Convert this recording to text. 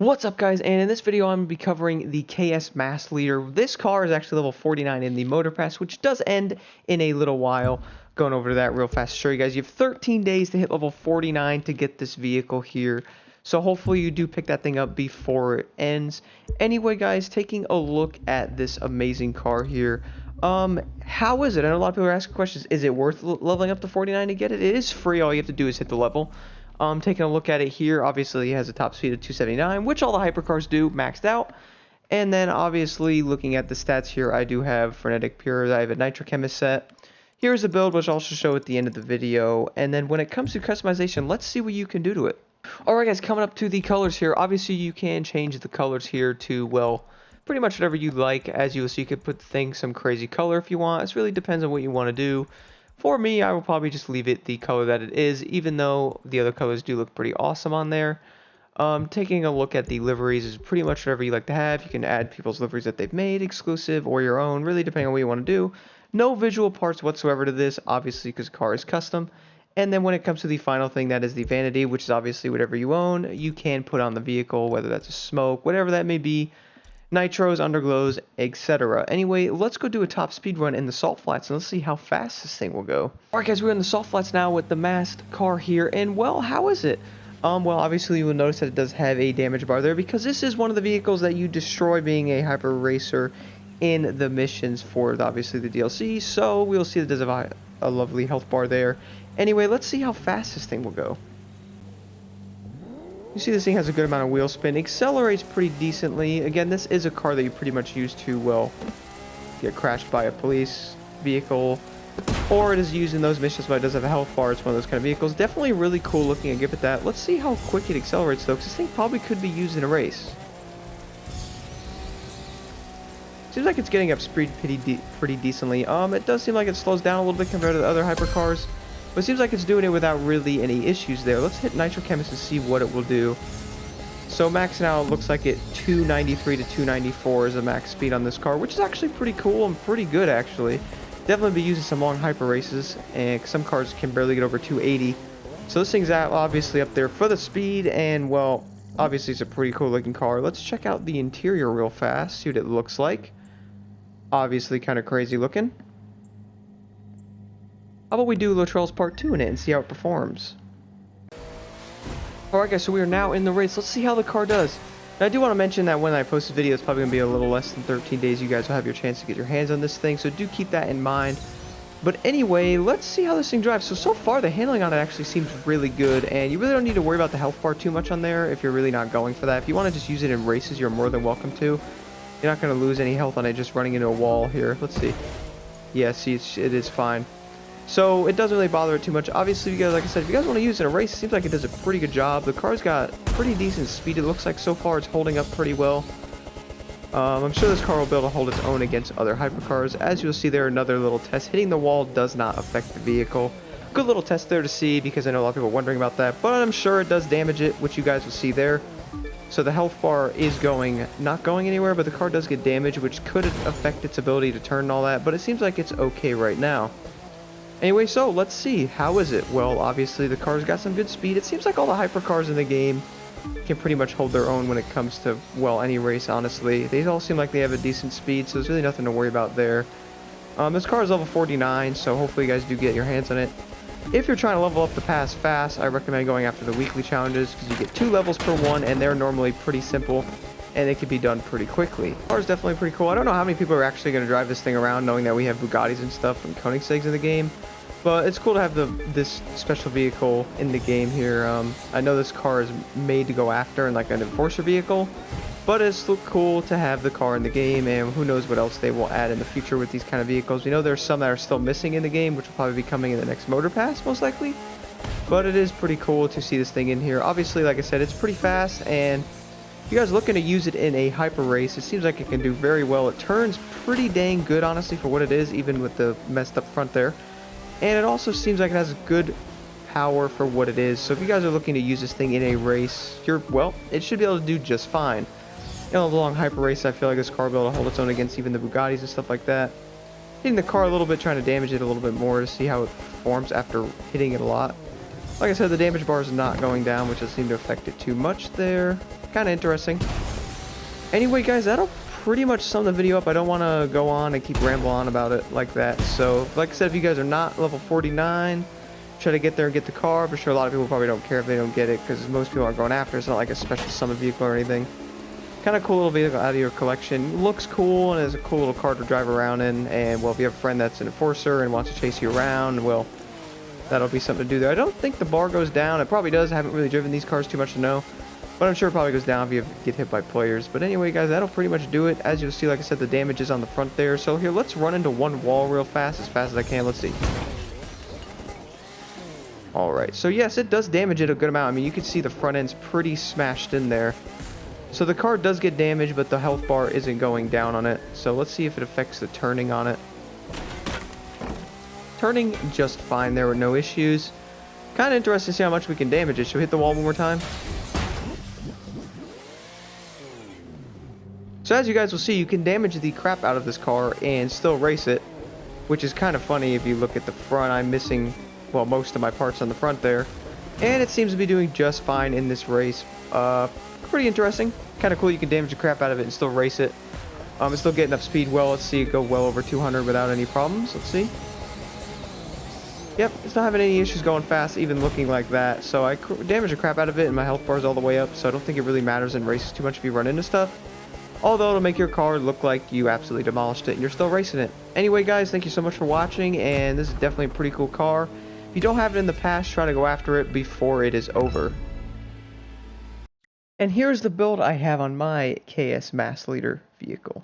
What's up, guys? And in this video I'm going to be covering the KS Mass Leader. This car is actually level 49 in the Motorpass, which does end in a little while. Going over to that real fast to show you guys. You have 13 days to hit level 49 to get this vehicle here. So hopefully you do pick that thing up before it ends. Anyway, guys, taking a look at this amazing car here. How is it? I know a lot of people are asking questions. Is it worth leveling up to 49 to get it? It is free. All you have to do is hit the level. Taking a look at it here, obviously it has a top speed of 279, which all the hypercars do, maxed out. And then obviously looking at the stats here, I do have Frenetic Pure, I have a Nitrochemist set. Here's the build, which I'll also show at the end of the video. And then when it comes to customization, let's see what you can do to it. Alright guys, coming up to the colors here, obviously you can change the colors here to, well, pretty much whatever you like. As you will see, you could put the thing some crazy color if you want. It really depends on what you want to do. For me, I will probably just leave it the color that it is, even though the other colors do look pretty awesome on there. Taking a look at the liveries is pretty much whatever you like to have. You can add people's liveries that they've made, exclusive, or your own, really depending on what you want to do. No visual parts whatsoever to this, obviously, because the car is custom. And then when it comes to the final thing, that is the vanity, which is obviously whatever you own. You can put on the vehicle, whether that's a smoke, whatever that may be. Nitros, underglows, etc. Anyway, let's go do a top speed run in the salt flats and let's see how fast this thing will go. Alright guys, we're in the salt flats now with the masked car here, and well, how is it? Well, obviously you will notice that it does have a damage bar there because this is one of the vehicles that you destroy being a hyper racer in the missions for obviously the DLC, so we'll see that it does have a lovely health bar there. Anyway, let's see how fast this thing will go. You see this thing has a good amount of wheel spin, accelerates pretty decently. Again, this is a car that you pretty much use to, well, get crashed by a police vehicle, or it is used in those missions, but it does have a health bar. It's one of those kind of vehicles. Definitely really cool looking, I give it that. Let's see how quick it accelerates though, because this thing probably could be used in a race. Seems like it's getting up speed pretty decently. It does seem like it slows down a little bit compared to the other hypercars. But it seems like it's doing it without really any issues there. Let's hit Nitrochemist and see what it will do. So max now looks like it 293 to 294 is a max speed on this car, which is actually pretty cool and pretty good actually. Definitely be using some long hyper races, and some cars can barely get over 280. So this thing's obviously up there for the speed, and well, obviously it's a pretty cool looking car. Let's check out the interior real fast, see what it looks like. Obviously kind of crazy looking. How about we do Luttrell's Part 2 in it and see how it performs. Alright guys, so we are now in the race. Let's see how the car does. Now I do want to mention that when I post the video, it's probably going to be a little less than 13 days. You guys will have your chance to get your hands on this thing, so do keep that in mind. But anyway, let's see how this thing drives. So far the handling on it actually seems really good, and you really don't need to worry about the health bar too much on there if you're really not going for that. If you want to just use it in races, you're more than welcome to. You're not going to lose any health on it just running into a wall here. Let's see. Yeah, see, it is fine. So it doesn't really bother it too much. Obviously, you guys, like I said, if you guys want to use it in a race, it seems like it does a pretty good job. The car's got pretty decent speed. It looks like so far it's holding up pretty well. I'm sure this car will be able to hold its own against other hypercars. As you'll see there, another little test. Hitting the wall does not affect the vehicle. Good little test there to see, because I know a lot of people are wondering about that. But I'm sure it does damage it, which you guys will see there. So the health bar is not going anywhere, but the car does get damaged, which could affect its ability to turn and all that. But it seems like it's okay right now. Anyway, so let's see. How is it? Well, obviously the car's got some good speed. It seems like all the hypercars in the game can pretty much hold their own when it comes to, well, any race, honestly. They all seem like they have a decent speed, so there's really nothing to worry about there. This car is level 49, so hopefully you guys do get your hands on it. If you're trying to level up the pass fast, I recommend going after the weekly challenges, because you get 2 levels per one, and they're normally pretty simple, and it can be done pretty quickly. The car is definitely pretty cool. I don't know how many people are actually going to drive this thing around, knowing that we have Bugattis and stuff and Koenigsegg's in the game. But it's cool to have this special vehicle in the game here. I know this car is made to go after in like an enforcer vehicle, but it's cool to have the car in the game, and who knows what else they will add in the future with these kind of vehicles. We know there's some that are still missing in the game, which will probably be coming in the next Motorpass, most likely. But it is pretty cool to see this thing in here. Obviously, like I said, it's pretty fast, and if you guys are looking to use it in a hyper race, it seems like it can do very well. It turns pretty dang good, honestly, for what it is, even with the messed up front there. And it also seems like it has good power for what it is. So if you guys are looking to use this thing in a race, well, it should be able to do just fine. You know, the long hyper race, I feel like this car will be able to hold its own against even the Bugattis and stuff like that. Hitting the car a little bit, trying to damage it a little bit more to see how it performs after hitting it a lot. Like I said, the damage bar is not going down, which doesn't seem to affect it too much there. Kind of interesting. Anyway, guys, that'll pretty much sum the video up. I don't want to go on and keep rambling on about it like that. So, like I said, if you guys are not level 49, try to get there and get the car. I'm sure a lot of people probably don't care if they don't get it, because most people aren't going after it. It's not like a special summon vehicle or anything. Kind of cool little vehicle out of your collection. Looks cool and is a cool little car to drive around in. And, well, if you have a friend that's an enforcer and wants to chase you around, well, that'll be something to do there. I don't think the bar goes down. It probably does. I haven't really driven these cars too much to know. But I'm sure it probably goes down if you get hit by players. But anyway, guys, that'll pretty much do it. As you'll see, like I said, the damage is on the front there. So here, let's run into one wall real fast as I can. Let's see. Alright, so yes, it does damage it a good amount. I mean, you can see the front end's pretty smashed in there. So the car does get damaged, but the health bar isn't going down on it. So let's see if it affects the turning on it. Turning just fine there with no issues. Kind of interesting to see how much we can damage it. Should we hit the wall one more time? So as you guys will see, you can damage the crap out of this car and still race it, which is kind of funny if you look at the front. I'm missing, well, most of my parts on the front there, and it seems to be doing just fine in this race. Pretty interesting. Kind of cool you can damage the crap out of it and still race it. It's still getting up speed well. Let's see it go well over 200 without any problems. Let's see. Yep, it's not having any issues going fast, even looking like that. So I damaged the crap out of it, and my health bar is all the way up, so I don't think it really matters in races too much if you run into stuff. Although it'll make your car look like you absolutely demolished it and you're still racing it. Anyway, guys, thank you so much for watching, and this is definitely a pretty cool car. If you don't have it in the past, try to go after it before it is over. And here's the build I have on my KS Mass Leader vehicle.